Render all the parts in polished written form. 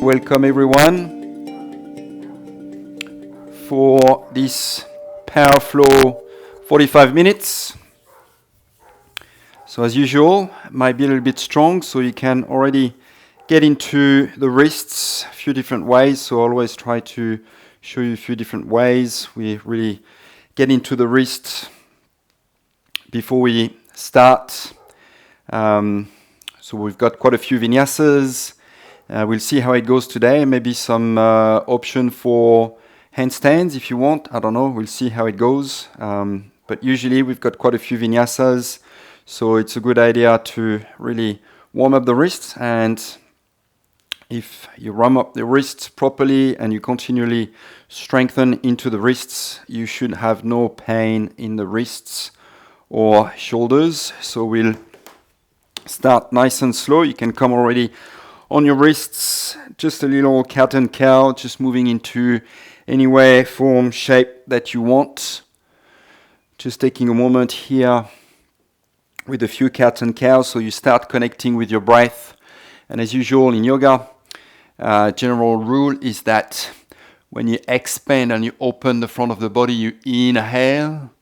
Welcome everyone for this Power Flow 45 minutes. So as usual, might be a little bit strong, so you can already get into the wrists a few different ways. So I always try to show you a few different ways. We really get into the wrists before we start. So we've got quite a few vinyasas. We'll see how it goes today. Maybe some option for handstands if you want. I don't know. We'll see how it goes. But usually we've got quite a few vinyasas. So it's a good idea to really warm up the wrists. And if you warm up the wrists properly and you continually strengthen into the wrists, you should have no pain in the wrists or shoulders. So we'll start nice and slow. You can come already on your wrists, just a little cat and cow, just moving into any way, form, shape that you want. Just taking a moment here with a few cat and cows, so you start connecting with your breath. And as usual in yoga, general rule is that when you expand and you open the front of the body, you inhale.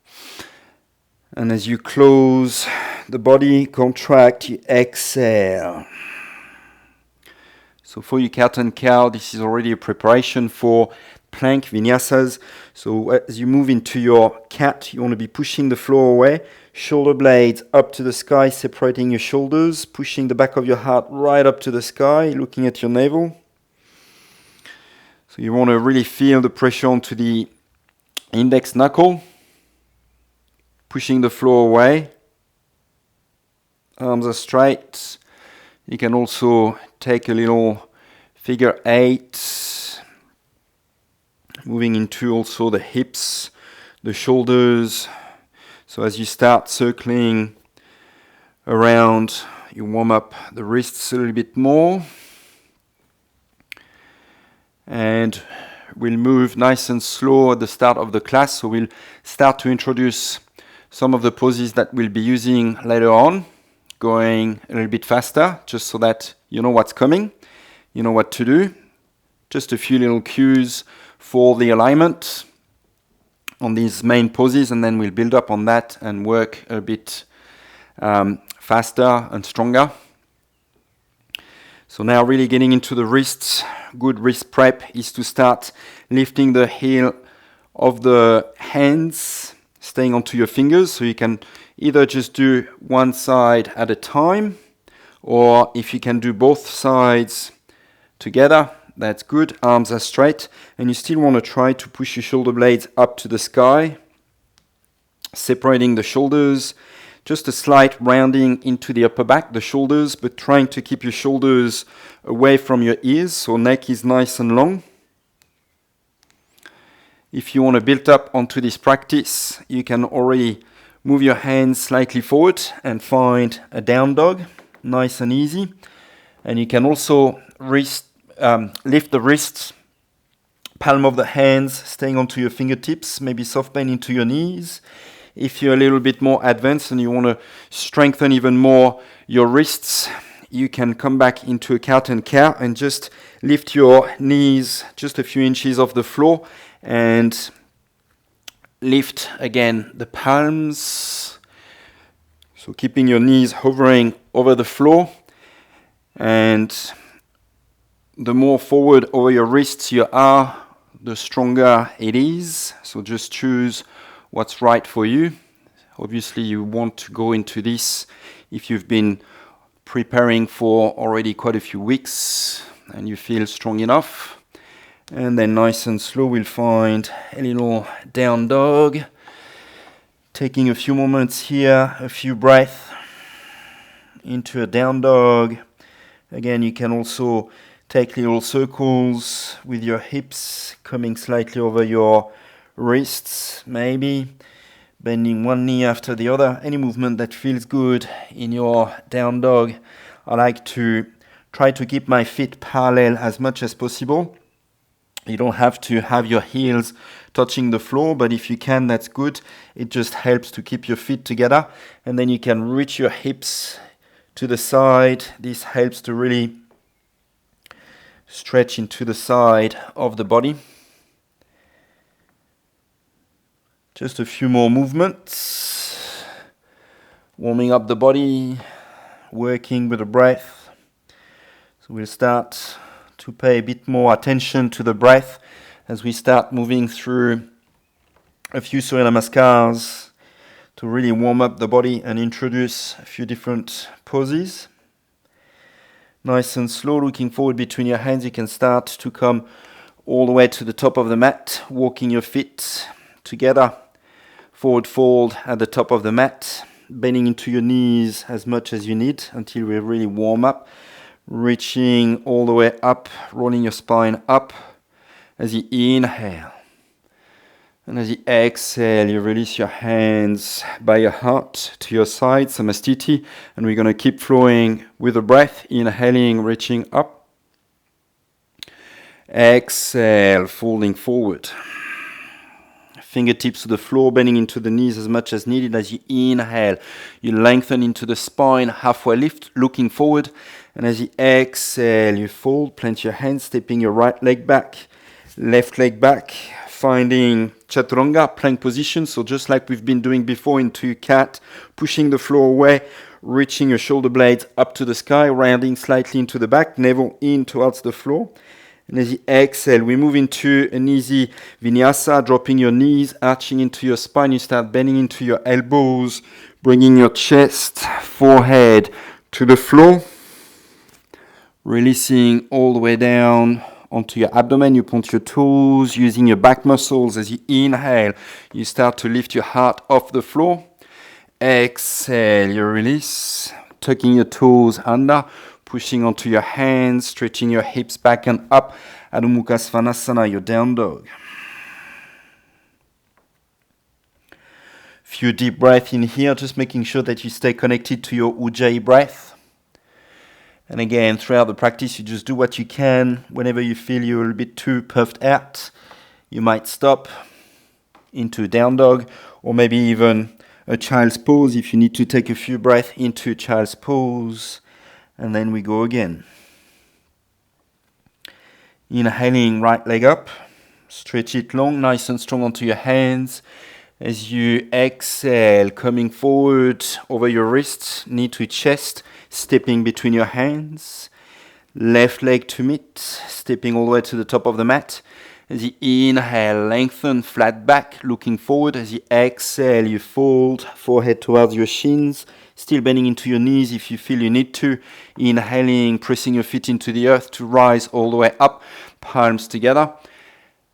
And as you close the body, contract, you exhale. So for your cat and cow, this is already a preparation for plank vinyasas. So as you move into your cat, you want to be pushing the floor away, shoulder blades up to the sky, separating your shoulders, pushing the back of your heart right up to the sky, looking at your navel. So you want to really feel the pressure onto the index knuckle, pushing the floor away. Arms are straight. You can also take a little figure 8, moving into also the hips, the shoulders. So as you start circling around, you warm up the wrists a little bit more. And we'll move nice and slow at the start of the class. So we'll start to introduce some of the poses that we'll be using later on, going a little bit faster, just so that you know what's coming, you know what to do. Just a few little cues for the alignment on these main poses, and then we'll build up on that and work a bit faster and stronger. So now really getting into the wrists. Good wrist prep is to start lifting the heel of the hands, staying onto your fingers, so you can either just do one side at a time, or if you can do both sides together, that's good. Arms are straight, and you still want to try to push your shoulder blades up to the sky, separating the shoulders, just a slight rounding into the upper back, the shoulders, but trying to keep your shoulders away from your ears, so neck is nice and long. If you want to build up onto this practice, you can already move your hands slightly forward and find a down dog, nice and easy. And you can also lift the wrists, palm of the hands, staying onto your fingertips, maybe soft bend into your knees. If you're a little bit more advanced and you want to strengthen even more your wrists, you can come back into a cat and cow and just lift your knees just a few inches off the floor and lift again the palms. So keeping your knees hovering over the floor, and the more forward over your wrists you are, the stronger it is. So just choose what's right for you. Obviously you want to go into this if you've been preparing for already quite a few weeks and you feel strong enough. And then nice and slow we'll find a little down dog. Taking a few moments here, a few breaths into a down dog. Again, you can also take little circles with your hips, coming slightly over your wrists, maybe bending one knee after the other. Any movement that feels good in your down dog. I like to try to keep my feet parallel as much as possible. You don't have to have your heels touching the floor, but if you can, that's good. It just helps to keep your feet together. And then you can reach your hips to the side. This helps to really Stretch into the side of the body. Just a few more movements. Warming up the body, working with the breath. So we'll start to pay a bit more attention to the breath as we start moving through a few Surya Namaskars to really warm up the body and introduce a few different poses. Nice and slow, looking forward between your hands. You can start to come all the way to the top of the mat, walking your feet together. Forward fold at the top of the mat, bending into your knees as much as you need until we really warm up. Reaching all the way up, rolling your spine up as you inhale. And as you exhale, you release your hands by your heart to your side, Samastiti. And we're going to keep flowing with the breath, inhaling, reaching up. Exhale, folding forward. Fingertips to the floor, bending into the knees as much as needed. As you inhale, you lengthen into the spine, halfway lift, looking forward. And as you exhale, you fold, plant your hands, stepping your right leg back, left leg back, finding Chaturanga, plank position. So just like we've been doing before into cat, pushing the floor away, reaching your shoulder blades up to the sky, rounding slightly into the back, navel in towards the floor. And as you exhale, we move into an easy Vinyasa, dropping your knees, arching into your spine. You start bending into your elbows, bringing your chest, forehead to the floor. Releasing all the way down onto your abdomen. You point your toes, using your back muscles. As you inhale, you start to lift your heart off the floor. Exhale, you release, tucking your toes under, pushing onto your hands, stretching your hips back and up. Adho Mukha Svanasana, your down dog. Few deep breaths in here, just making sure that you stay connected to your Ujjayi breath. And again, throughout the practice, you just do what you can. Whenever you feel you're a little bit too puffed out, you might stop into down dog, or maybe even a child's pose if you need to take a few breaths into child's pose. And then we go again. Inhaling, right leg up. Stretch it long, nice and strong onto your hands. As you exhale, coming forward over your wrists, knee to chest, stepping between your hands. Left leg to meet, stepping all the way to the top of the mat. As you inhale, lengthen, flat back, looking forward. As you exhale, you fold, forehead towards your shins, still bending into your knees if you feel you need to. Inhaling, pressing your feet into the earth to rise all the way up, palms together.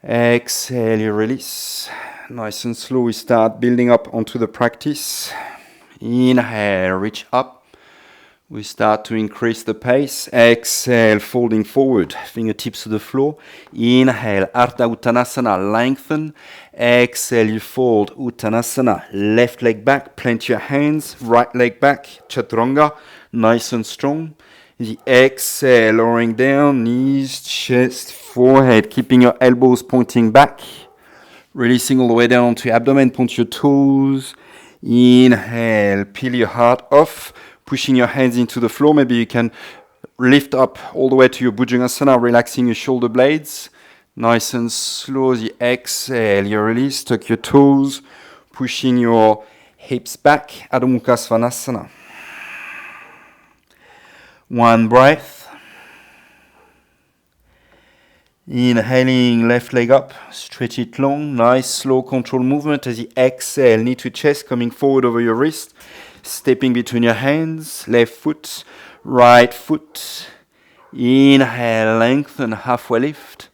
Exhale, you release. Nice and slow, we start building up onto the practice. Inhale, reach up. We start to increase the pace. Exhale, folding forward, fingertips to the floor. Inhale, Ardha Uttanasana, lengthen. Exhale, you fold, Uttanasana. Left leg back, plant your hands. Right leg back, Chaturanga, nice and strong. The exhale, lowering down, knees, chest, forehead, keeping your elbows pointing back. Releasing all the way down to your abdomen, point your toes. Inhale, peel your heart off, pushing your hands into the floor. Maybe you can lift up all the way to your Bhujangasana, relaxing your shoulder blades. Nice and slow as you exhale, you release, tuck your toes, pushing your hips back, Adho Mukha Svanasana. One breath. Inhaling, left leg up, stretch it long, nice slow control movement as you exhale, knee to chest, coming forward over your wrist, stepping between your hands, left foot, right foot. Inhale, lengthen, halfway lift.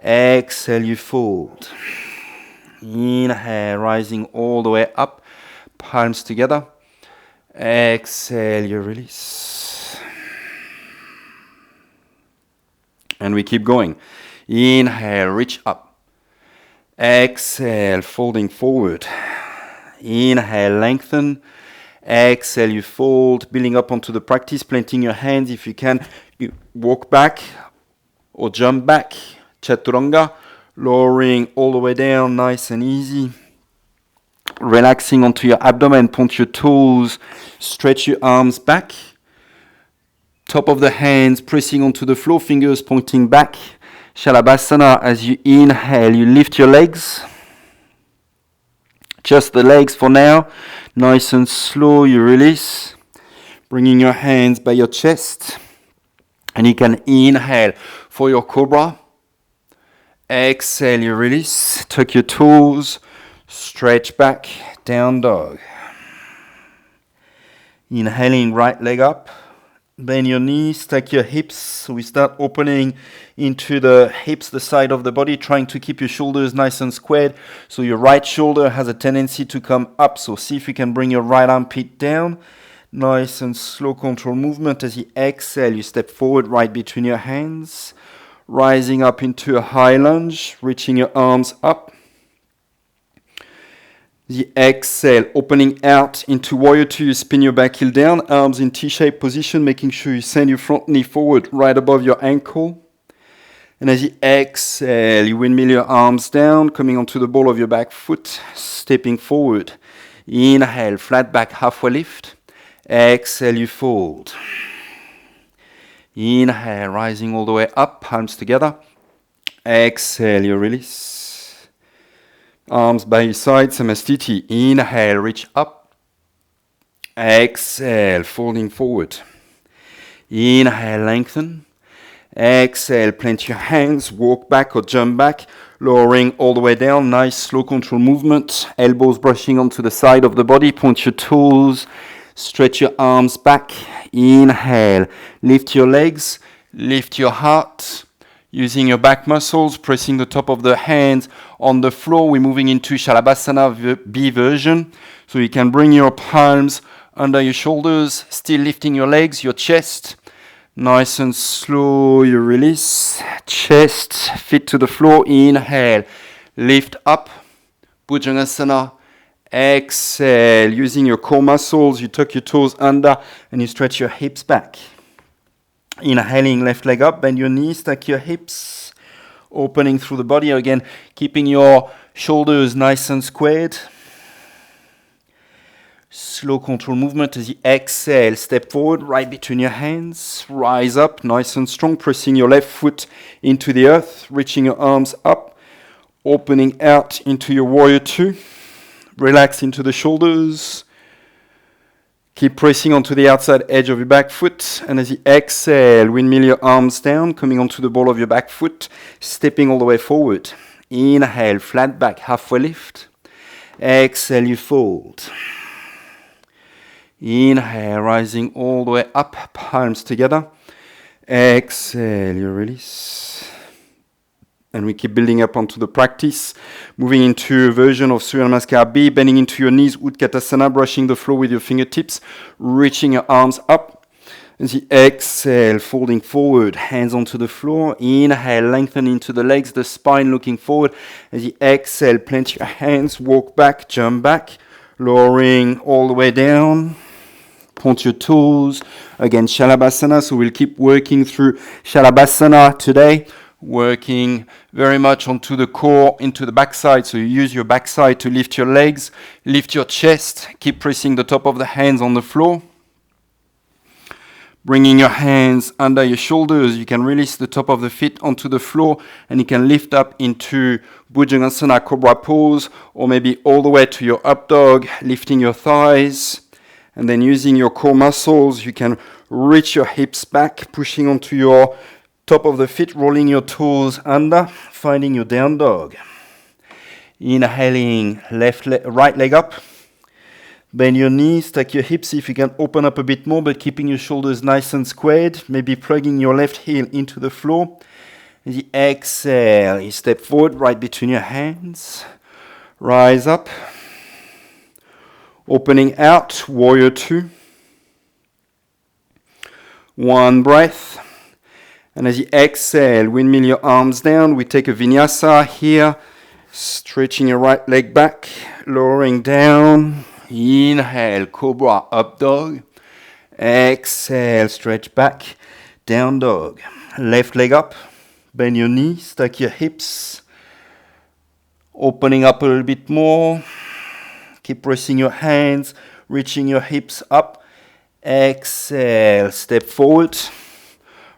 Exhale, you fold. Inhale, rising all the way up, palms together. Exhale, you release. And we keep going. Inhale, reach up. Exhale, folding forward. Inhale, lengthen. Exhale, you fold, building up onto the practice, planting your hands. If you can, you walk back or jump back. Chaturanga, lowering all the way down, nice and easy. Relaxing onto your abdomen, point your toes, stretch your arms back. Top of the hands pressing onto the floor, fingers pointing back. Shavasana. As you inhale, you lift your legs. Just the legs for now. Nice and slow, you release. Bringing your hands by your chest. And you can inhale for your cobra. Exhale, you release. Tuck your toes. Stretch back. Down dog. Inhaling, right leg up. Bend your knees, stack your hips. So we start opening into the hips, the side of the body, trying to keep your shoulders nice and squared. So your right shoulder has a tendency to come up. So see if you can bring your right armpit down. Nice and slow control movement. As you exhale, you step forward right between your hands. Rising up into a high lunge, reaching your arms up. The exhale, opening out into warrior two, you spin your back heel down, arms in T-shaped position, making sure you send your front knee forward right above your ankle. And as you exhale, you windmill your arms down, coming onto the ball of your back foot, stepping forward. Inhale, flat back, halfway lift. Exhale, you fold. Inhale, rising all the way up, palms together. Exhale, you release. Arms by your side, Samastiti. Inhale, reach up. Exhale, folding forward. Inhale, lengthen. Exhale, plant your hands, walk back or jump back, lowering all the way down. Nice slow control movement. Elbows brushing onto the side of the body. Point your toes. Stretch your arms back. Inhale, lift your legs, lift your heart. Using your back muscles, pressing the top of the hands on the floor. We're moving into Shavasana B version. So you can bring your palms under your shoulders, still lifting your legs, your chest. Nice and slow, you release. Chest, feet to the floor. Inhale, lift up. Bhujangasana. Exhale, using your core muscles, you tuck your toes under and you stretch your hips back. Inhaling, left leg up, bend your knees, stack your hips, opening through the body again, keeping your shoulders nice and squared. Slow control movement as you exhale, step forward, right between your hands, rise up, nice and strong, pressing your left foot into the earth, reaching your arms up, opening out into your warrior two, relax into the shoulders. Keep pressing onto the outside edge of your back foot. And as you exhale, windmill your arms down, coming onto the ball of your back foot, stepping all the way forward. Inhale, flat back, halfway lift. Exhale, you fold. Inhale, rising all the way up, palms together. Exhale, you release. And we keep building up onto the practice. Moving into a version of Surya Namaskar B, bending into your knees, Utkatasana, brushing the floor with your fingertips, reaching your arms up. As you exhale, folding forward, hands onto the floor. Inhale, lengthen into the legs, the spine looking forward. As you exhale, plant your hands, walk back, jump back, lowering all the way down. Point your toes. Again, Shalabhasana. So we'll keep working through Shalabhasana today. Working very much onto the core, into the backside. So you use your backside to lift your legs, lift your chest. Keep pressing the top of the hands on the floor. Bringing your hands under your shoulders. You can release the top of the feet onto the floor and you can lift up into Bhujangasana Cobra Pose or maybe all the way to your up dog, lifting your thighs. And then using your core muscles, you can reach your hips back, pushing onto your top of the feet, rolling your toes under, finding your down dog. Inhaling, right leg up. Bend your knees, stack your hips, see if you can open up a bit more, but keeping your shoulders nice and squared. Maybe plugging your left heel into the floor. As you exhale, you step forward, right between your hands. Rise up. Opening out, warrior two. One breath. And as you exhale, windmill your arms down. We take a vinyasa here. Stretching your right leg back, lowering down. Inhale, cobra, up dog. Exhale, stretch back, down dog. Left leg up, bend your knees, stack your hips. Opening up a little bit more. Keep pressing your hands, reaching your hips up. Exhale, step forward.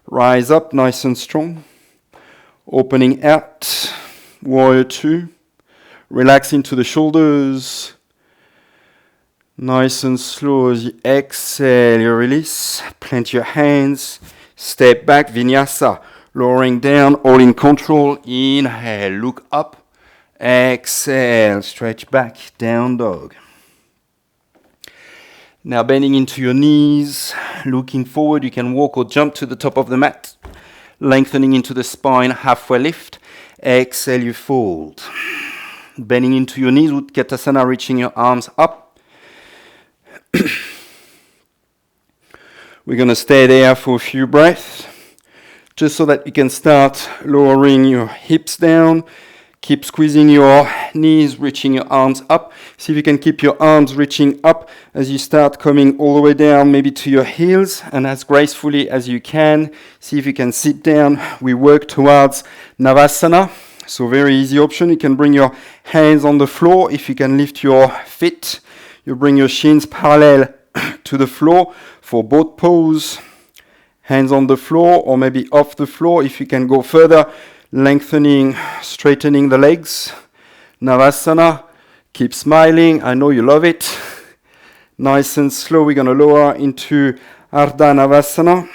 Rise up, nice and strong. Opening out, warrior two. Relax into the shoulders. Nice and slow as you exhale, you release. Plant your hands. Step back, Vinyasa. Lowering down, all in control. Inhale, look up. Exhale, stretch back, down dog. Now bending into your knees, looking forward. You can walk or jump to the top of the mat. Lengthening into the spine, halfway lift. Exhale, you fold. Bending into your knees, Utkatasana, reaching your arms up. We're going to stay there for a few breaths, just so that you can start lowering your hips down. Keep squeezing your knees, reaching your arms up. See if you can keep your arms reaching up as you start coming all the way down, maybe to your heels, and as gracefully as you can. See if you can sit down. We work towards Navasana. So very easy option. You can bring your hands on the floor. If you can lift your feet, you bring your shins parallel to the floor for both pose. Hands on the floor or maybe off the floor. If you can go further, lengthening, straightening the legs. Navasana. Keep smiling. I know you love it. Nice and slow. We're going to lower into Ardha Navasana.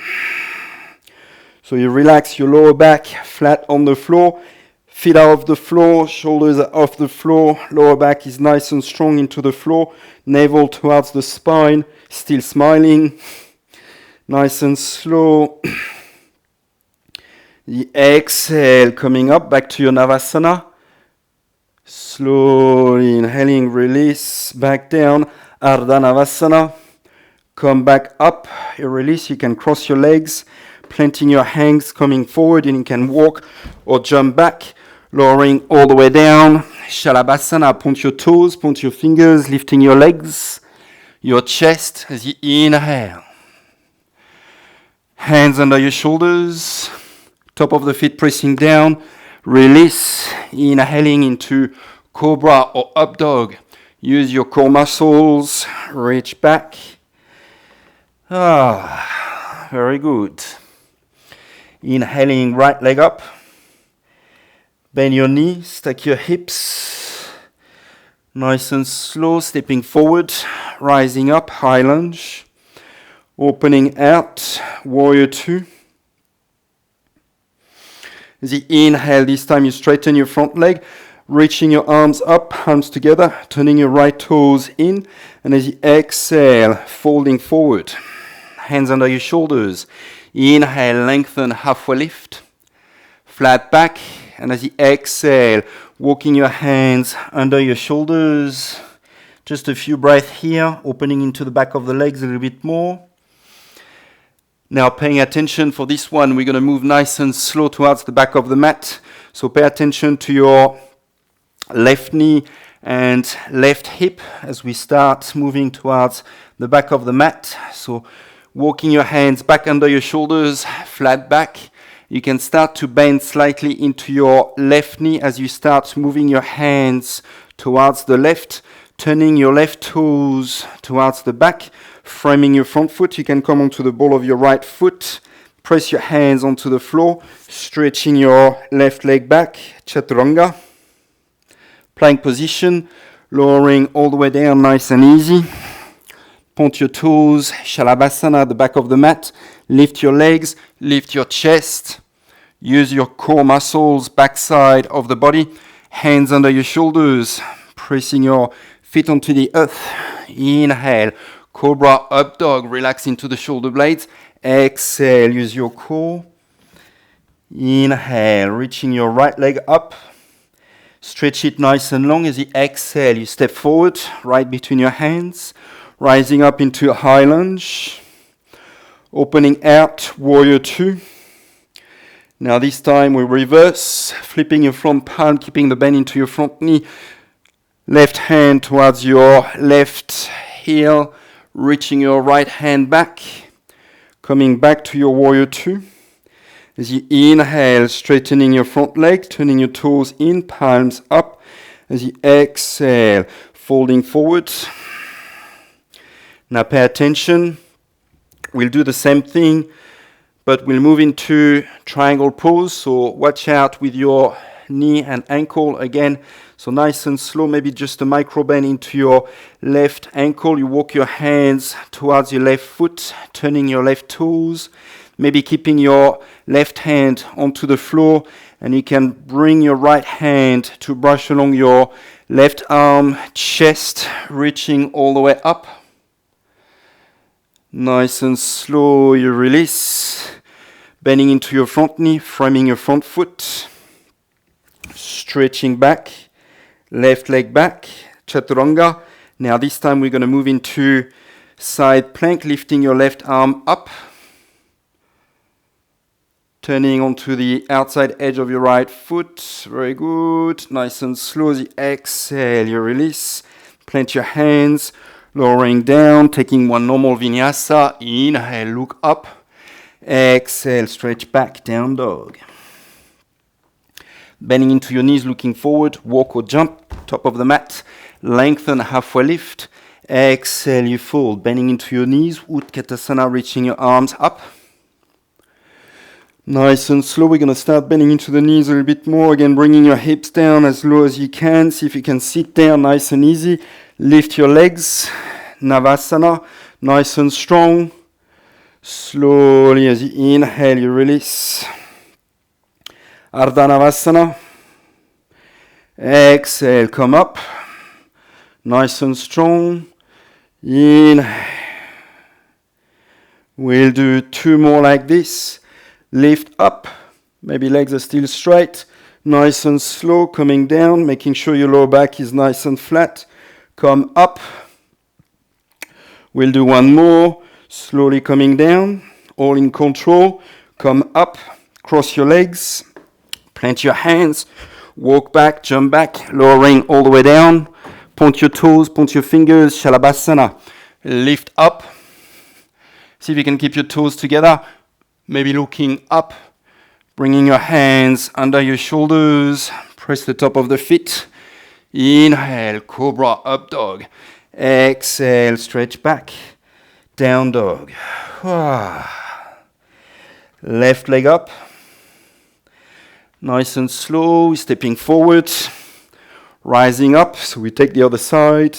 So you relax your lower back flat on the floor. Feet are off the floor, shoulders are off the floor, lower back is nice and strong into the floor, navel towards the spine, still smiling, nice and slow. The exhale coming up, back to your Navasana. Slowly inhaling, release, back down, Ardha Navasana. Come back up, you release, you can cross your legs, planting your hands, coming forward, and you can walk or jump back. Lowering all the way down, Shavasana, point your toes, point your fingers, lifting your legs, your chest as you inhale. Hands under your shoulders, top of the feet pressing down, release, inhaling into Cobra or Up Dog. Use your core muscles, reach back. Very good. Inhaling, right leg up. Bend your knees, stack your hips. Nice and slow, stepping forward, rising up, high lunge. Opening out, warrior two. As you inhale, this time you straighten your front leg, reaching your arms up, palms together, turning your right toes in. And as you exhale, folding forward. Hands under your shoulders. Inhale, lengthen, halfway lift. Flat back. And as you exhale, walking your hands under your shoulders. Just a few breaths here, opening into the back of the legs a little bit more. Now paying attention for this one, we're going to move nice and slow towards the back of the mat. So pay attention to your left knee and left hip as we start moving towards the back of the mat. So walking your hands back under your shoulders, flat back. You can start to bend slightly into your left knee as you start moving your hands towards the left, turning your left toes towards the back, framing your front foot. You can come onto the ball of your right foot, press your hands onto the floor, stretching your left leg back, Chaturanga. Plank position, lowering all the way down, nice and easy. Point your toes, Shalabhasana at the back of the mat. Lift your legs, lift your chest. Use your core muscles, backside of the body. Hands under your shoulders, pressing your feet onto the earth. Inhale, Cobra, Up Dog, relax into the shoulder blades. Exhale, use your core. Inhale, reaching your right leg up. Stretch it nice and long. As you exhale, you step forward, right between your hands. Rising up into a high lunge. Opening out, warrior two. Now this time we reverse, flipping your front palm, keeping the bend into your front knee. Left hand towards your left heel, reaching your right hand back. Coming back to your warrior two. As you inhale, straightening your front leg, turning your toes in, palms up. As you exhale, folding forward. Now pay attention. We'll do the same thing, but we'll move into triangle pose. So watch out with your knee and ankle again. So nice and slow, maybe just a micro bend into your left ankle. You walk your hands towards your left foot, turning your left toes, maybe keeping your left hand onto the floor, and you can bring your right hand to brush along your left arm, chest, reaching all the way up. Nice and slow, you release, bending into your front knee, framing your front foot, stretching back, left leg back, chaturanga. Now this time we're going to move into side plank, lifting your left arm up, turning onto the outside edge of your right foot. Very good. Nice and slow. As you exhale, you release. Plant your hands, lowering down, taking one normal vinyasa. Inhale, look up. Exhale, stretch back, down dog. Bending into your knees, looking forward, walk or jump, top of the mat, lengthen, halfway lift. Exhale, you fold, bending into your knees, Utkatasana, reaching your arms up. Nice and slow, we're going to start bending into the knees a little bit more. Again, bringing your hips down as low as you can. See if you can sit down nice and easy. Lift your legs, Navasana, nice and strong. Slowly as you inhale, you release. Ardha Navasana. Exhale, come up. Nice and strong. Inhale. We'll do 2 more like this. Lift up. Maybe legs are still straight. Nice and slow, coming down, making sure your lower back is nice and flat. Come up. We'll do 1 more. Slowly coming down. All in control. Come up. Cross your legs. Plant your hands, walk back, jump back, lowering all the way down. Point your toes, point your fingers, Shavasana. Lift up. See if you can keep your toes together. Maybe looking up, bringing your hands under your shoulders. Press the top of the feet. Inhale, cobra, up dog. Exhale, stretch back, down dog. Left leg up. Nice and slow, stepping forward, rising up. So we take the other side,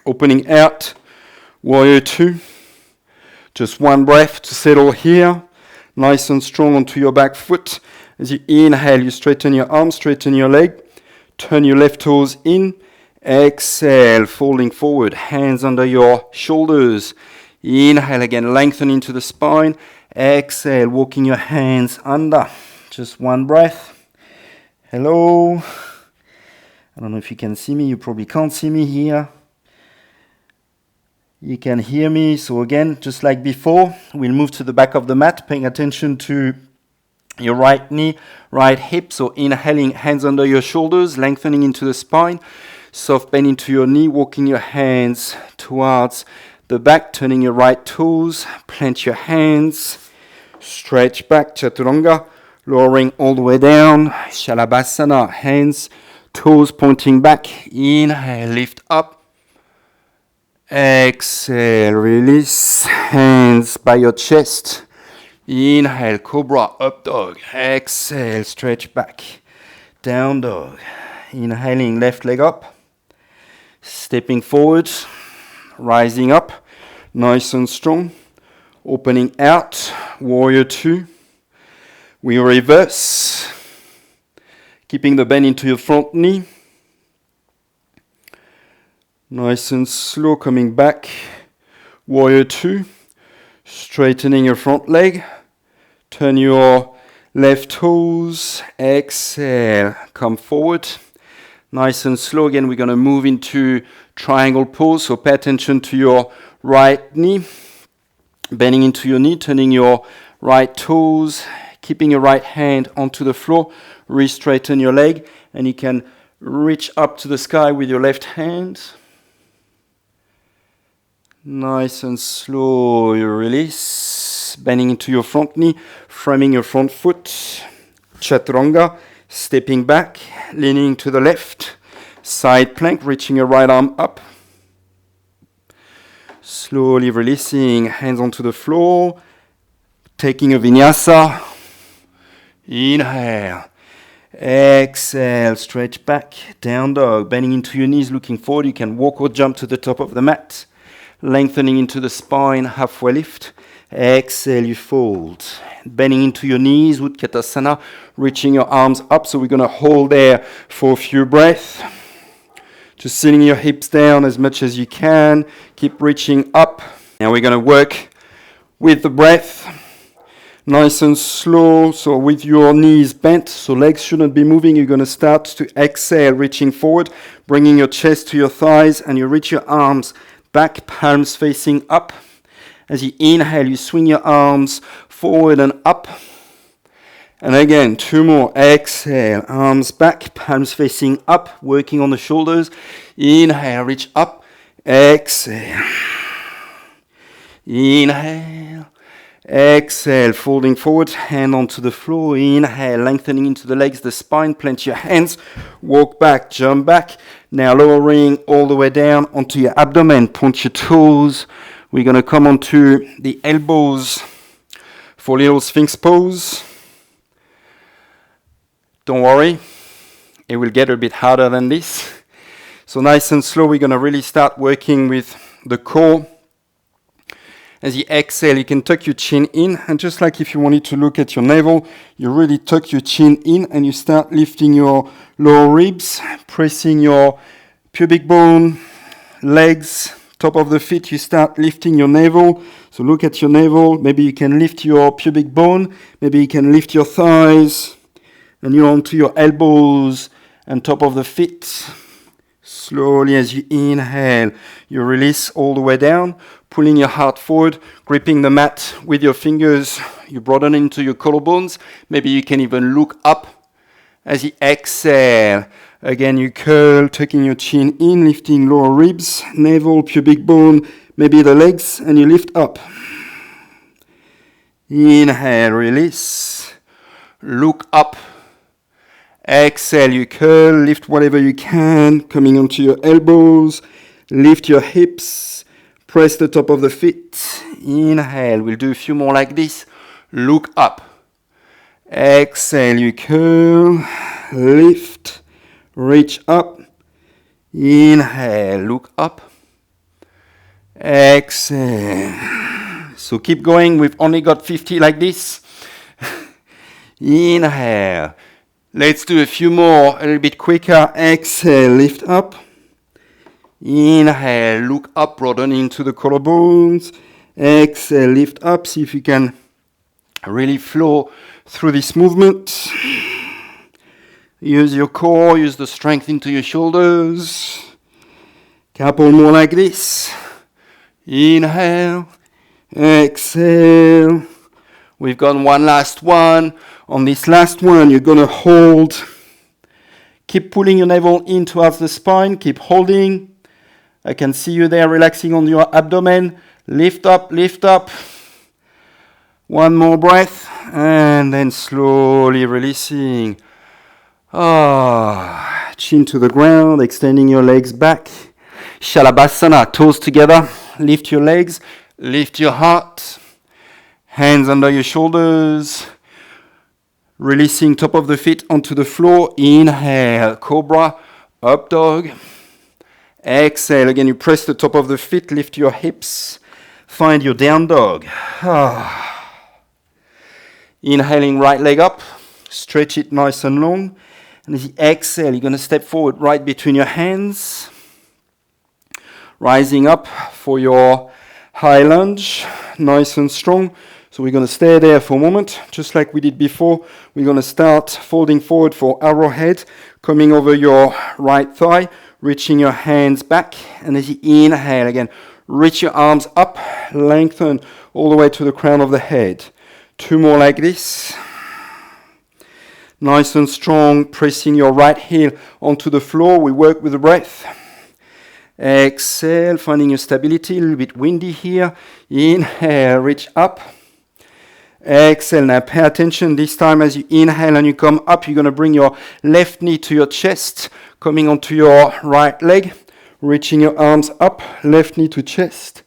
opening out, warrior 2. Just 1 breath to settle here. Nice and strong onto your back foot. As you inhale, you straighten your arms, straighten your leg. Turn your left toes in. Exhale, folding forward, hands under your shoulders. Inhale again, lengthen into the spine. Exhale, walking your hands under. Just 1 breath. Hello. I don't know if you can see me. You probably can't see me here. You can hear me. So again, just like before, we'll move to the back of the mat, paying attention to your right knee, right hip. So inhaling, hands under your shoulders, lengthening into the spine. Soft bend into your knee, walking your hands towards the back, turning your right toes. Plant your hands. Stretch back, chaturanga. Lowering all the way down, Shalabhasana, hands, toes pointing back. Inhale, lift up. Exhale, release, hands by your chest. Inhale, cobra, up dog. Exhale, stretch back, down dog. Inhaling, left leg up. Stepping forward, rising up, nice and strong. Opening out, warrior 2. We reverse, keeping the bend into your front knee. Nice and slow, coming back. Warrior 2, straightening your front leg. Turn your left toes. Exhale, come forward. Nice and slow. Again, we're going to move into triangle pose. So pay attention to your right knee. Bending into your knee, turning your right toes. Keeping your right hand onto the floor, re-straighten your leg, and you can reach up to the sky with your left hand. Nice and slow, you release. Bending into your front knee, framing your front foot. Chaturanga, stepping back, leaning to the left. Side plank, reaching your right arm up. Slowly releasing, hands onto the floor. Taking a Vinyasa. Inhale. Exhale, stretch back, down dog, bending into your knees, looking forward. You can walk or jump to the top of the mat. Lengthening into the spine, halfway lift. Exhale, you fold. Bending into your knees, Utkatasana, reaching your arms up. So we're going to hold there for a few breaths. Just sitting your hips down as much as you can. Keep reaching up. Now we're going to work with the breath. Nice and slow, so with your knees bent, so legs shouldn't be moving. You're going to start to exhale, reaching forward, bringing your chest to your thighs, and you reach your arms back, palms facing up. As you inhale, you swing your arms forward and up. And again, 2 more. Exhale, arms back, palms facing up, working on the shoulders. Inhale, reach up. Exhale. Inhale. Exhale, folding forward, hand onto the floor. Inhale, lengthening into the legs, the spine, plant your hands, walk back, jump back. Now lowering all the way down onto your abdomen, point your toes. We're going to come onto the elbows for little Sphinx Pose. Don't worry, it will get a bit harder than this. So nice and slow, we're going to really start working with the core. As you exhale, you can tuck your chin in, and just like if you wanted to look at your navel, you really tuck your chin in and you start lifting your lower ribs, pressing your pubic bone, legs, top of the feet, you start lifting your navel. So look at your navel, maybe you can lift your pubic bone, maybe you can lift your thighs, and you're onto your elbows and top of the feet. Slowly as you inhale, you release all the way down, pulling your heart forward, gripping the mat with your fingers. You broaden into your collarbones. Maybe you can even look up as you exhale. Again, you curl, tucking your chin in, lifting lower ribs, navel, pubic bone, maybe the legs, and you lift up. Inhale, release. Look up. Exhale, you curl, lift whatever you can, coming onto your elbows, lift your hips, press the top of the feet. Inhale, we'll do a few more like this. Look up. Exhale, you curl, lift, reach up. Inhale, look up. Exhale. So keep going, we've only got 50 like this. Inhale. Let's do a few more, a little bit quicker. Exhale, lift up. Inhale, look up, broaden into the collarbones. Exhale, lift up. See if you can really flow through this movement. Use your core, use the strength into your shoulders. Couple more like this. Inhale, exhale. We've got one last one. On this last one, you're going to hold. Keep pulling your navel in towards the spine. Keep holding. I can see you there relaxing on your abdomen. Lift up, lift up. One more breath. And then slowly releasing. Chin to the ground, extending your legs back. Shavasana, toes together. Lift your legs. Lift your heart. Hands under your shoulders. Releasing top of the feet onto the floor. Inhale, cobra, up dog. Exhale, again you press the top of the feet, lift your hips. Find your down dog. Inhaling, right leg up. Stretch it nice and long. And as you exhale, you're going to step forward right between your hands. Rising up for your high lunge. Nice and strong. So we're going to stay there for a moment, just like we did before. We're going to start folding forward for arrowhead, coming over your right thigh, reaching your hands back. And as you inhale again, reach your arms up, lengthen all the way to the crown of the head. 2 more like this. Nice and strong, pressing your right heel onto the floor. We work with the breath. Exhale, finding your stability, a little bit windy here. Inhale, reach up. Exhale, now pay attention this time as you inhale and you come up, you're going to bring your left knee to your chest, coming onto your right leg, reaching your arms up, left knee to chest.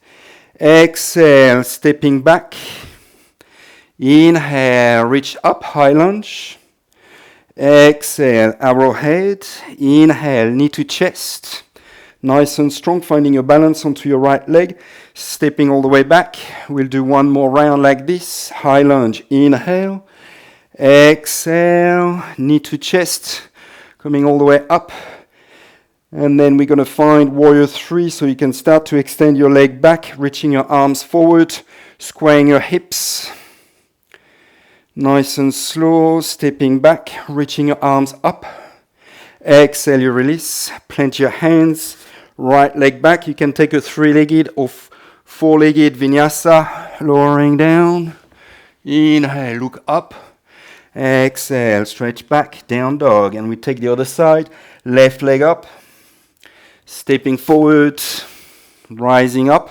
Exhale, stepping back. Inhale, reach up, high lunge. Exhale, arrowhead. Inhale, knee to chest. Nice and strong, finding your balance onto your right leg. Stepping all the way back. We'll do one more round like this. High lunge, inhale. Exhale, knee to chest. Coming all the way up. And then we're going to find warrior 3, so you can start to extend your leg back, reaching your arms forward, squaring your hips. Nice and slow, stepping back, reaching your arms up. Exhale, you release. Plant your hands, right leg back. You can take a 3-legged or 4-legged vinyasa, lowering down. Inhale, look up. Exhale, stretch back, down dog. And we take the other side, left leg up. Stepping forward, rising up,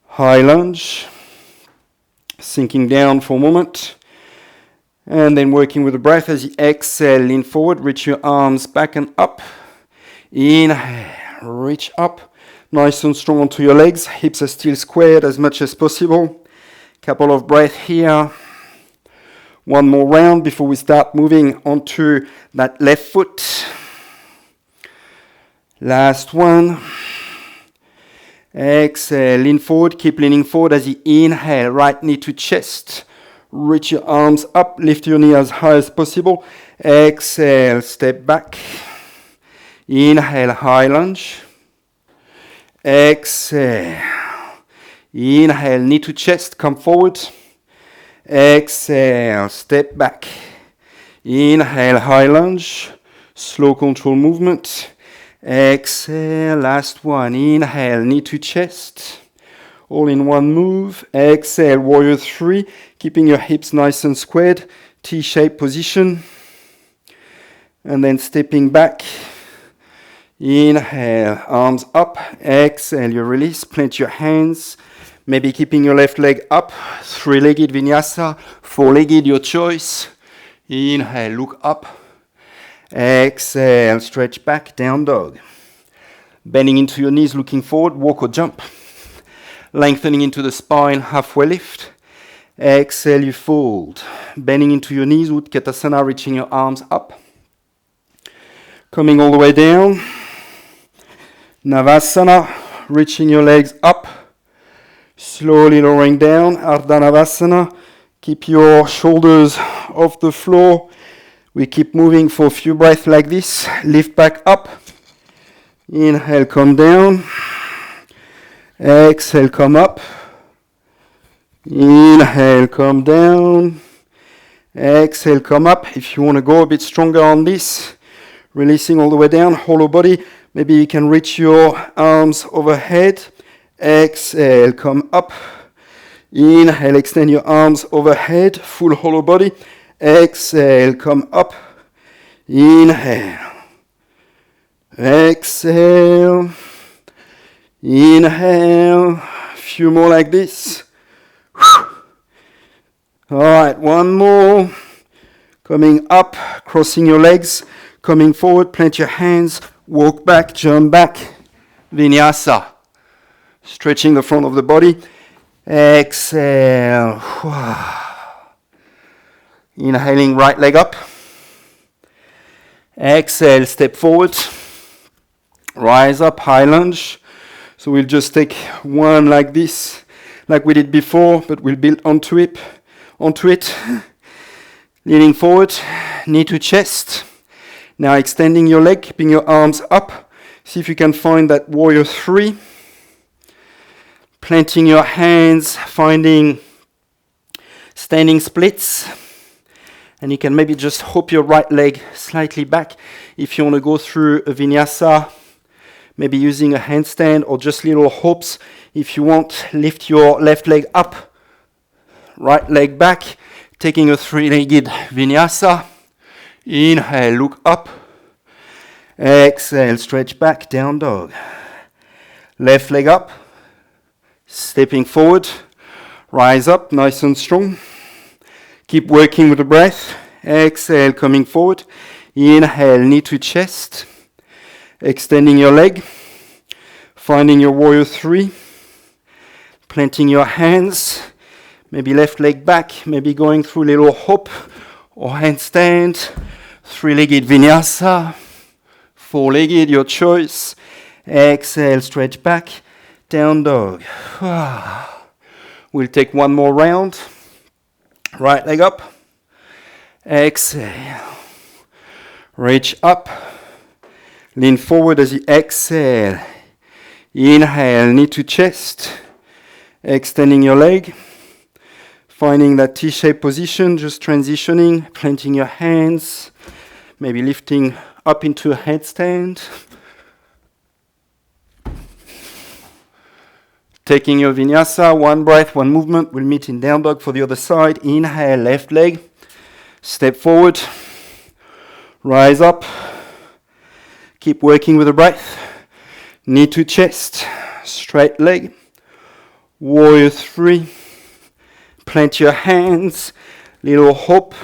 high lunge, sinking down for a moment, and then working with the breath as you exhale, lean forward, reach your arms back and up, inhale, reach up, nice and strong onto your legs, hips are still squared as much as possible, couple of breaths here, one more round before we start moving onto that left foot. Last one. Exhale, lean forward, keep leaning forward as you inhale, right knee to chest. Reach your arms up, lift your knee as high as possible. Exhale, step back. Inhale, high lunge. Exhale. Inhale, knee to chest, come forward. Exhale, step back. Inhale, high lunge. Slow control movement. Exhale, last one. Inhale, knee to chest. All in one move. Exhale, warrior 3. Keeping your hips nice and squared. T-shaped position. And then stepping back. Inhale, arms up. Exhale, you release. Plant your hands. Maybe keeping your left leg up. 3-legged vinyasa. 4-legged, your choice. Inhale, look up. Exhale, stretch back, down dog. Bending into your knees, looking forward, walk or jump. Lengthening into the spine, halfway lift. Exhale, you fold. Bending into your knees, Utkatasana, reaching your arms up. Coming all the way down. Navasana, reaching your legs up. Slowly lowering down, Ardha Navasana. Keep your shoulders off the floor. We keep moving for a few breaths like this. Lift back up. Inhale, come down. Exhale, come up. Inhale, come down. Exhale, come up. If you want to go a bit stronger on this, releasing all the way down, hollow body. Maybe you can reach your arms overhead. Exhale, come up. Inhale, extend your arms overhead, full hollow body. Exhale, come up. Inhale. Exhale. Inhale. A few more like this. All right, one more. Coming up, crossing your legs, coming forward, plant your hands, walk back, jump back. Vinyasa. Stretching the front of the body. Exhale. Inhaling, right leg up. Exhale, step forward. Rise up, high lunge. So we'll just take one like this, like we did before, but we'll build onto it. Leaning forward, knee to chest. Now extending your leg, keeping your arms up. See if you can find that warrior 3. Planting your hands, finding standing splits. And you can maybe just hop your right leg slightly back. If you want to go through a vinyasa, maybe using a handstand or just little hops. If you want, lift your left leg up, right leg back, taking a 3-legged vinyasa. Inhale, look up. Exhale, stretch back, down dog. Left leg up, stepping forward, rise up, nice and strong. Keep working with the breath. Exhale, coming forward. Inhale, knee to chest. Extending your leg. Finding your warrior 3. Planting your hands, maybe left leg back, maybe going through little hop or handstand, 3-legged Vinyasa, 4-legged, your choice. Exhale, stretch back, down dog. We'll take one more round. Right leg up. Exhale. Reach up. Lean forward as you exhale. Inhale, knee to chest. Extending your leg. Finding that T-shaped position, just transitioning, planting your hands. Maybe lifting up into a headstand. Taking your Vinyasa, one breath, one movement. We'll meet in down dog for the other side. Inhale, left leg. Step forward. Rise up. Keep working with the breath. Knee to chest. Straight leg. Warrior 3. Plant your hands. Little hop.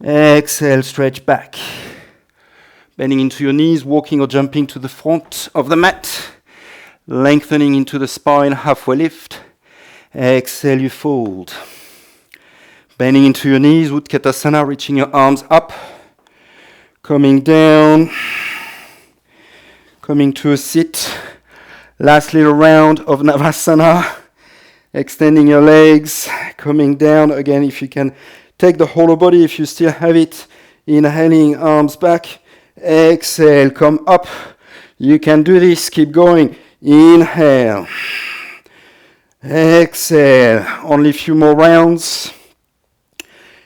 Exhale, stretch back. Bending into your knees, walking or jumping to the front of the mat. Lengthening into the spine, halfway lift. Exhale, you fold. Bending into your knees, Utkatasana, reaching your arms up. Coming down. Coming to a sit. Last little round of Navasana. Extending your legs. Coming down. Again, if you can take the whole body, if you still have it. Inhaling, arms back. Exhale, come up. You can do this, keep going. Inhale. Exhale. Only a few more rounds.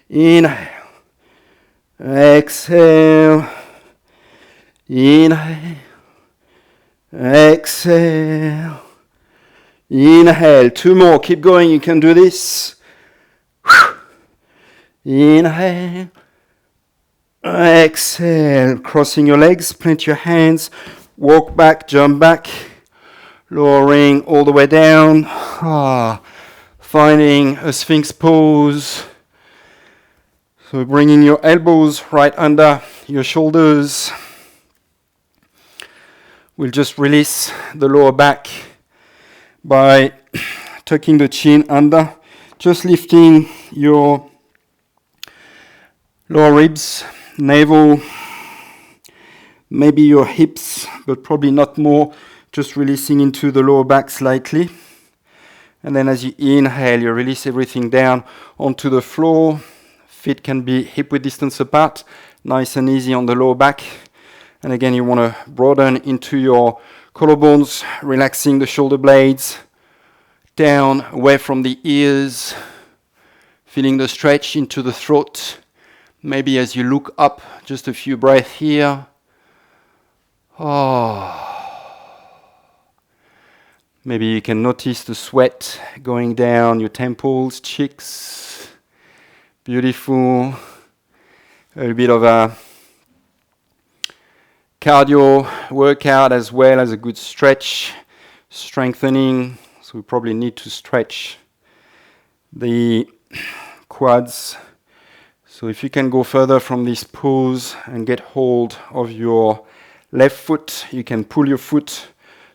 Inhale. Exhale. Inhale. Exhale. Inhale. 2 more, keep going, you can do this. Inhale. Exhale, crossing your legs, plant your hands, walk back, jump back, lowering all the way down, finding a Sphinx Pose. So bringing your elbows right under your shoulders. We'll just release the lower back by tucking the chin under, just lifting your lower ribs, navel, maybe your hips, but probably not more, just releasing into the lower back slightly. And then as you inhale, you release everything down onto the floor. Feet can be hip-width distance apart, nice and easy on the lower back. And again, you want to broaden into your collarbones, relaxing the shoulder blades, down, away from the ears, feeling the stretch into the throat. Maybe as you look up, just a few breaths here. Maybe you can notice the sweat going down your temples, cheeks. Beautiful. A little bit of a cardio workout as well as a good stretch, strengthening. So we probably need to stretch the quads. So if you can go further from this pose and get hold of your left foot, you can pull your foot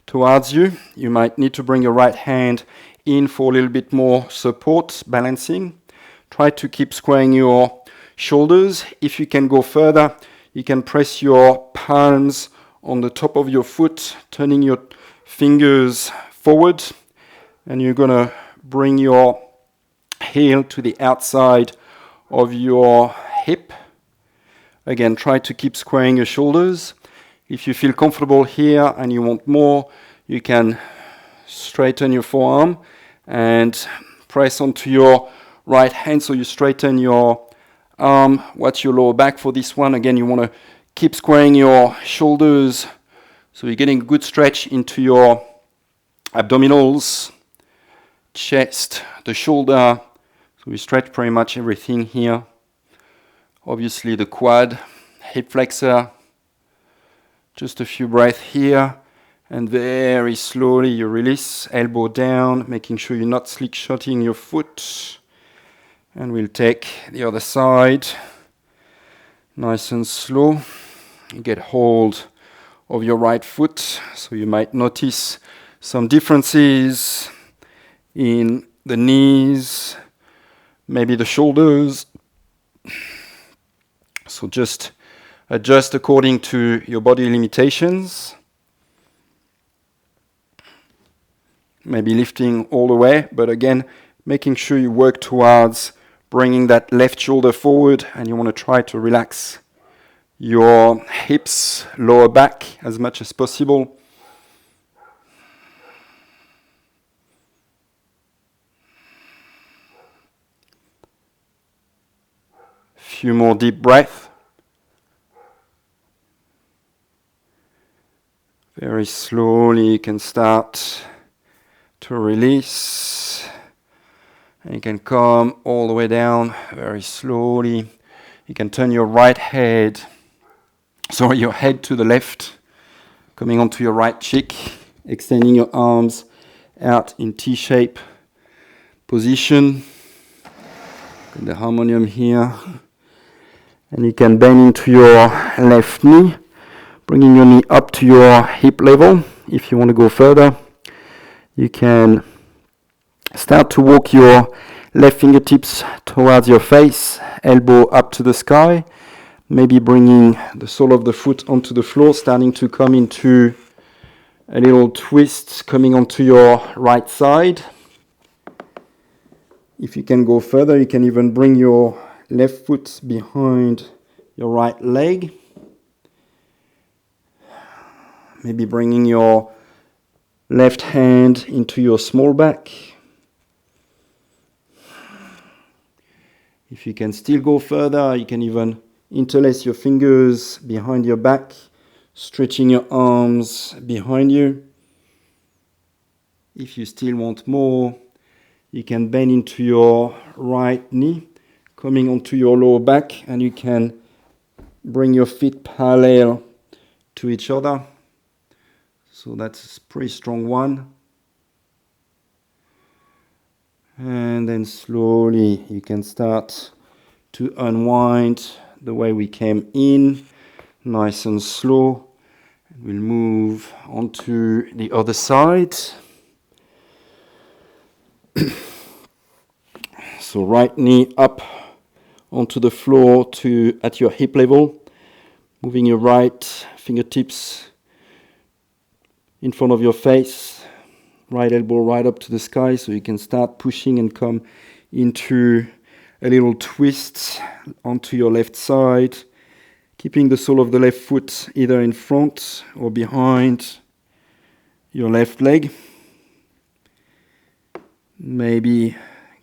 towards you. You might need to bring your right hand in for a little bit more support, balancing. Try to keep squaring your shoulders. If you can go further, you can press your palms on the top of your foot, turning your fingers forward, and you're going to bring your heel to the outside of your hip. Again, try to keep squaring your shoulders. If you feel comfortable here and you want more, you can straighten your forearm and press onto your right hand so you straighten your arm. Watch your lower back for this one. Again, you want to keep squaring your shoulders so you're getting a good stretch into your abdominals, chest, the shoulder. So we stretch pretty much everything here. Obviously the quad, hip flexor. Just a few breaths here. And very slowly you release, elbow down, making sure you're not slick-shotting your foot. And we'll take the other side. Nice and slow. You get hold of your right foot, so you might notice some differences in the knees, maybe the shoulders. So just adjust according to your body limitations. Maybe lifting all the way, but again, making sure you work towards bringing that left shoulder forward, and you want to try to relax your hips, lower back as much as possible. Few more deep breaths. Very slowly you can start to release. And you can come all the way down very slowly. You can turn your head to the left, coming onto your right cheek, extending your arms out in T-shape position. Got the harmonium here. And you can bend into your left knee, bringing your knee up to your hip level. If you want to go further, you can start to walk your left fingertips towards your face, elbow up to the sky, maybe bringing the sole of the foot onto the floor, starting to come into a little twist, coming onto your right side. If you can go further, you can even bring your left foot behind your right leg. Maybe bringing your left hand into your small back. If you can still go further, you can even interlace your fingers behind your back, stretching your arms behind you. If you still want more, you can bend into your right knee, coming onto your lower back, and you can bring your feet parallel to each other. So that's a pretty strong one. And then slowly you can start to unwind the way we came in, nice and slow. We'll move onto the other side. So right knee up onto the floor at your hip level, moving your right fingertips in front of your face, right elbow right up to the sky, so you can start pushing and come into a little twist onto your left side, keeping the sole of the left foot either in front or behind your left leg. Maybe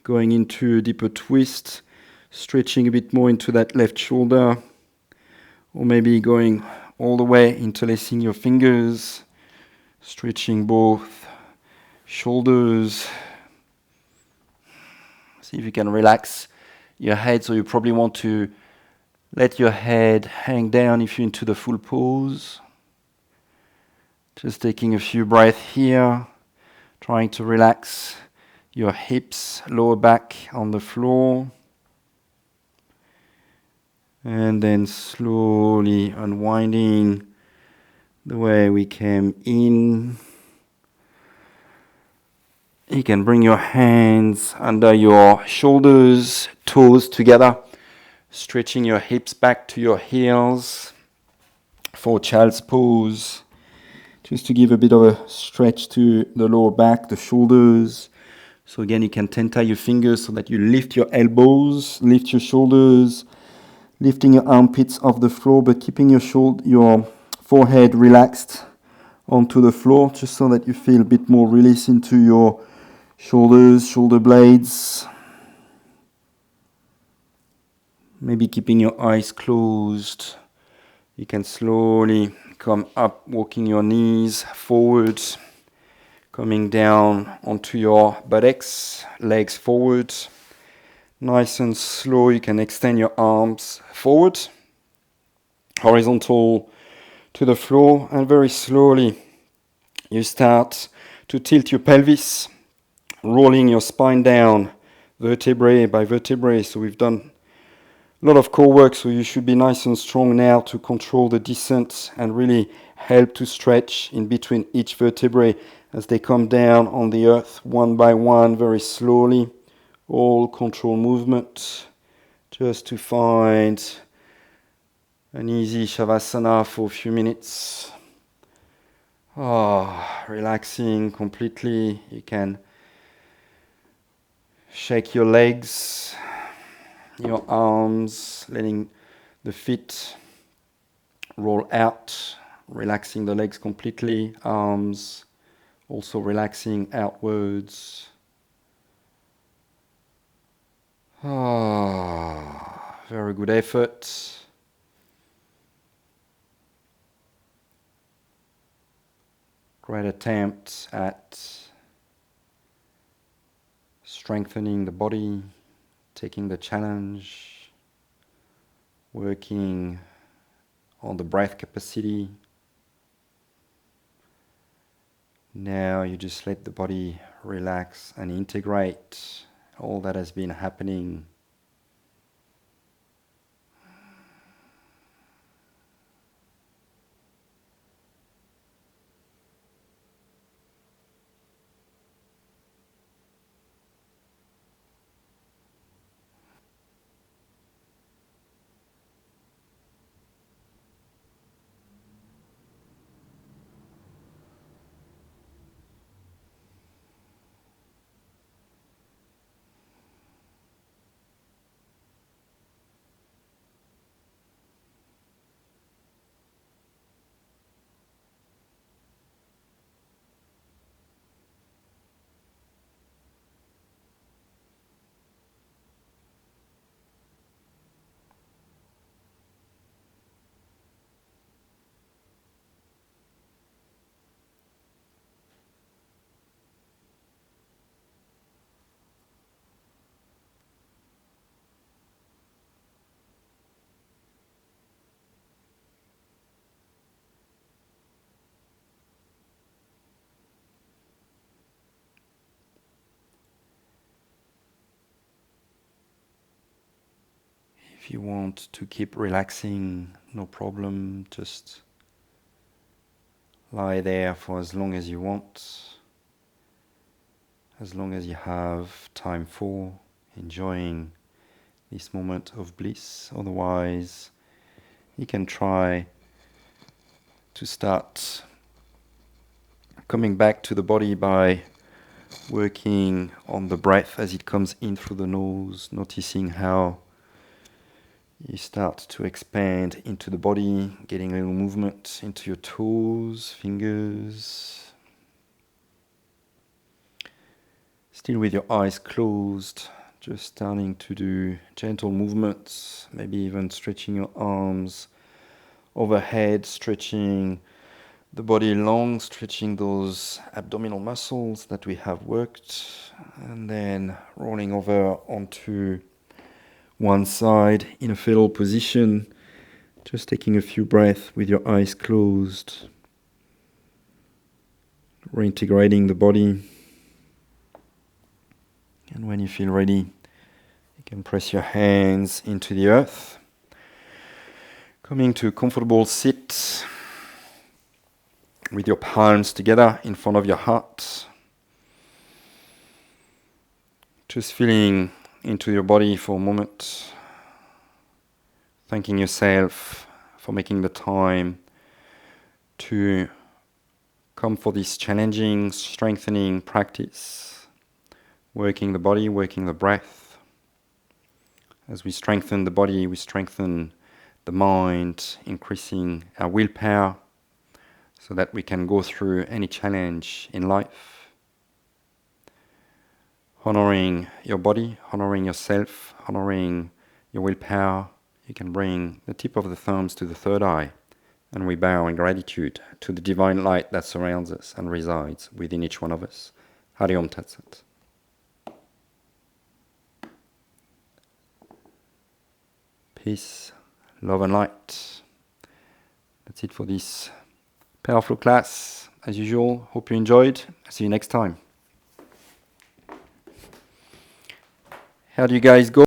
going into a deeper twist, stretching a bit more into that left shoulder, or maybe going all the way, interlacing your fingers, stretching both shoulders. See if you can relax your head. So you probably want to let your head hang down if you're into the full pose. Just taking a few breaths here, trying to relax your hips, lower back on the floor. And then slowly unwinding the way we came in. You can bring your hands under your shoulders, toes together, stretching your hips back to your heels for child's pose. Just to give a bit of a stretch to the lower back, the shoulders. So again, you can tentai your fingers so that you lift your elbows, lift your shoulders, lifting your armpits off the floor, but keeping your forehead relaxed onto the floor, just so that you feel a bit more release into your shoulders, shoulder blades. Maybe keeping your eyes closed. You can slowly come up, walking your knees forward, coming down onto your buttocks, legs forward. Nice and slow, you can extend your arms forward, horizontal to the floor, and very slowly you start to tilt your pelvis, rolling your spine down, vertebrae by vertebrae. So we've done A lot of core work, so you should be nice and strong now to control the descent and really help to stretch in between each vertebrae as they come down on the earth one by one, very slowly. All control movement, just to find an easy Shavasana for a few minutes. Relaxing completely. You can shake your legs, your arms, letting the feet roll out, relaxing the legs completely, arms also relaxing outwards. Very good effort. Great attempt at strengthening the body, taking the challenge, working on the breath capacity. Now you just let the body relax and integrate all that has been happening. If you want to keep relaxing, no problem, just lie there for as long as you want, as long as you have time for, enjoying this moment of bliss. Otherwise, you can try to start coming back to the body by working on the breath as it comes in through the nose, noticing how you start to expand into the body, getting a little movement into your toes, fingers. Still with your eyes closed, just starting to do gentle movements, maybe even stretching your arms overhead, stretching the body long, stretching those abdominal muscles that we have worked, and then rolling over onto one side in a fetal position, just taking a few breaths with your eyes closed, reintegrating the body. And when you feel ready, you can press your hands into the earth, coming to a comfortable sit with your palms together in front of your heart, just feeling into your body for a moment, thanking yourself for making the time to come for this challenging, strengthening practice, working the body, working the breath. As we strengthen the body, we strengthen the mind, increasing our willpower so that we can go through any challenge in life. Honoring your body, honoring yourself, honoring your willpower. You can bring the tip of the thumbs to the third eye, and we bow in gratitude to the divine light that surrounds us and resides within each one of us. Hari Om Tat Sat. Peace, love and light. That's it for this powerful class. As usual, hope you enjoyed. See you next time. How do you guys go?